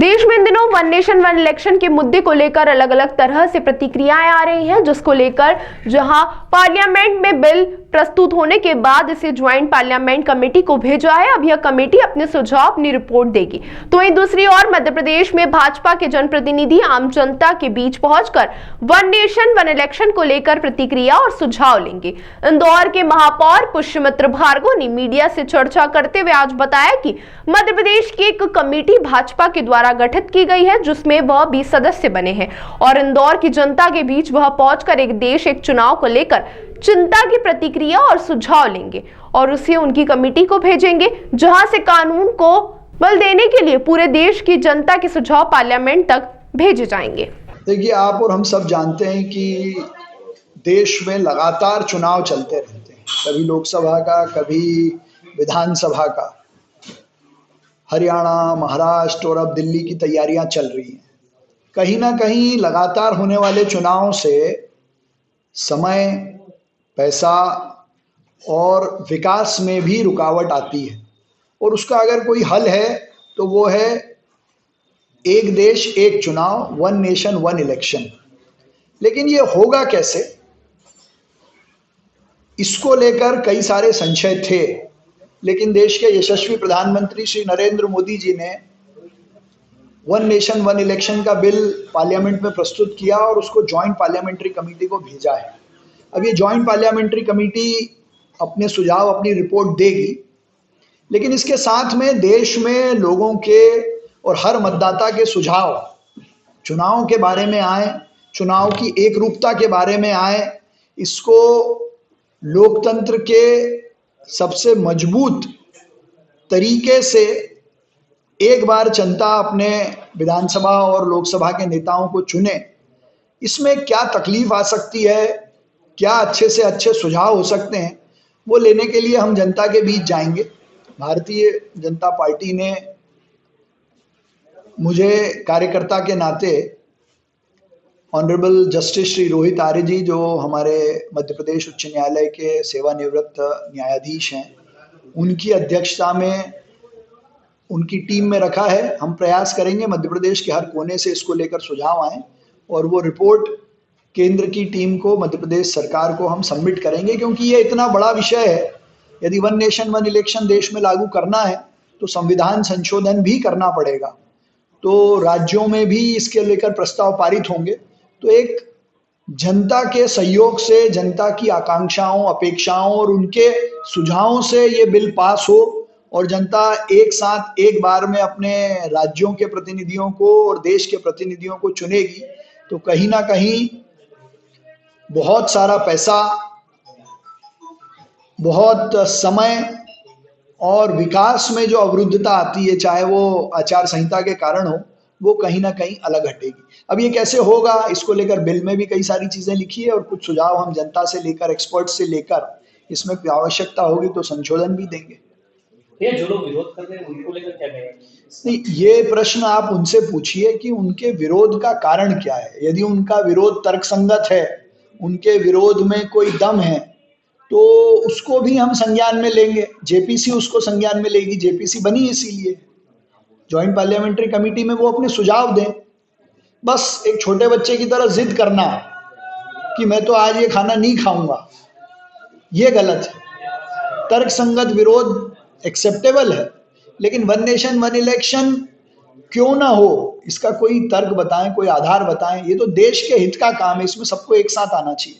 देश में इन दिनों वन नेशन वन इलेक्शन के मुद्दे को लेकर अलग अलग तरह से प्रतिक्रियाएं आ रही हैं, जिसको लेकर जहां पार्लियामेंट में बिल प्रस्तुत होने के बाद इसे ज्वाइंट पार्लियामेंट कमेटी को भेजा है। अब यह कमेटी अपने सुझाव, अपनी रिपोर्ट देगी। तो वहीं दूसरी ओर मध्य प्रदेश में भाजपा के जनप्रतिनिधि आम जनता के बीच पहुंचकर वन नेशन वन इलेक्शन को लेकर प्रतिक्रिया और सुझाव लेंगे। इंदौर के महापौर पुष्यमित्र भार्गव ने मीडिया से चर्चा करते हुए आज बताया कि मध्य प्रदेश की एक कमेटी भाजपा के द्वारा गठित की गई है, जिसमें वह 20 सदस्य बने हैं और इंदौर की जनता के बीच वह पहुंचकर एक देश एक चुनाव को लेकर चिंता की प्रतिक्रिया और सुझाव लेंगे और उसे उनकी कमेटी को भेजेंगे, जहां से कानून को बल देने के लिए पूरे देश की जनता के सुझाव पार्लियामेंट तक भेजे जाएंगे। देखिए, आप और हम सब जानते हैं कि देश में लगातार चुनाव चलते रहते हैं, कभी लोकसभा का, कभी विधानसभा का। हरियाणा, महाराष्ट्र और अब दिल्ली की तैयारियां चल रही हैं। कहीं ना कहीं लगातार होने वाले चुनाव से समय, पैसा और विकास में भी रुकावट आती है और उसका अगर कोई हल है तो वो है एक देश एक चुनाव, वन नेशन वन इलेक्शन। लेकिन ये होगा कैसे, इसको लेकर कई सारे संशय थे, लेकिन देश के यशस्वी प्रधानमंत्री श्री नरेंद्र मोदी जी ने वन नेशन वन इलेक्शन का बिल पार्लियामेंट में प्रस्तुत किया और उसको जॉइंट पार्लियामेंट्री कमेटी को भेजा है। अब ये जॉइंट पार्लियामेंट्री कमेटी अपने सुझाव, अपनी रिपोर्ट देगी, लेकिन इसके साथ में देश में लोगों के और हर मतदाता के सुझाव चुनाव के बारे में आए, चुनाव की एकरूपता के बारे में आए। इसको लोकतंत्र के सबसे मजबूत तरीके से एक बार जनता अपने विधानसभा और लोकसभा के नेताओं को चुने। इसमें क्या तकलीफ आ सकती है, क्या अच्छे से अच्छे सुझाव हो सकते हैं, वो लेने के लिए हम जनता के बीच जाएंगे। भारतीय जनता पार्टी ने मुझे कार्यकर्ता के नाते ऑनरेबल जस्टिस श्री रोहित आर्य जी, जो हमारे मध्य प्रदेश उच्च न्यायालय के सेवानिवृत्त न्यायाधीश हैं, उनकी अध्यक्षता में उनकी टीम में रखा है। हम प्रयास करेंगे मध्य प्रदेश के हर कोने से इसको लेकर सुझाव आए और वो रिपोर्ट केंद्र की टीम को, मध्य प्रदेश सरकार को हम सबमिट करेंगे, क्योंकि ये इतना बड़ा विषय है। यदि वन नेशन वन इलेक्शन देश में लागू करना है तो संविधान संशोधन भी करना पड़ेगा, तो राज्यों में भी इसके लेकर प्रस्ताव पारित होंगे। तो एक जनता के सहयोग से, जनता की आकांक्षाओं, अपेक्षाओं और उनके सुझावों से ये बिल पास हो और जनता एक साथ एक बार में अपने राज्यों के प्रतिनिधियों को और देश के प्रतिनिधियों को चुनेगी, तो कहीं ना कहीं बहुत सारा पैसा, बहुत समय और विकास में जो अवरुद्धता आती है, चाहे वो आचार संहिता के कारण हो, वो कहीं ना कहीं अलग हटेगी। अब ये कैसे होगा, इसको लेकर बिल में भी कई सारी चीजें लिखी है और कुछ सुझाव हम जनता से लेकर, एक्सपर्ट से लेकर, इसमें कोई आवश्यकता होगी तो संशोधन भी देंगे। ये जो लोग विरोध कर रहे हैं उनको लेकर क्या कहेंगे? नहीं, ये प्रश्न आप उनसे पूछिए कि उनके विरोध का कारण क्या है। यदि उनका विरोध तर्कसंगत है, उनके विरोध में कोई दम है, तो उसको भी हम संज्ञान में लेंगे। जेपीसी उसको संज्ञान में लेगी, जेपीसी बनी इसीलिए। जॉइंट पार्लियामेंट्री कमेटी में वो अपने सुझाव दें। बस एक छोटे बच्चे की तरह जिद करना कि मैं तो आज ये खाना नहीं खाऊंगा, ये गलत है। तर्कसंगत विरोध एक्सेप्टेबल है, लेकिन वन नेशन वन इलेक्शन क्यों ना हो, इसका कोई तर्क बताएं, कोई आधार बताएं। ये तो देश के हित का काम है, इसमें सबको एक साथ आना चाहिए।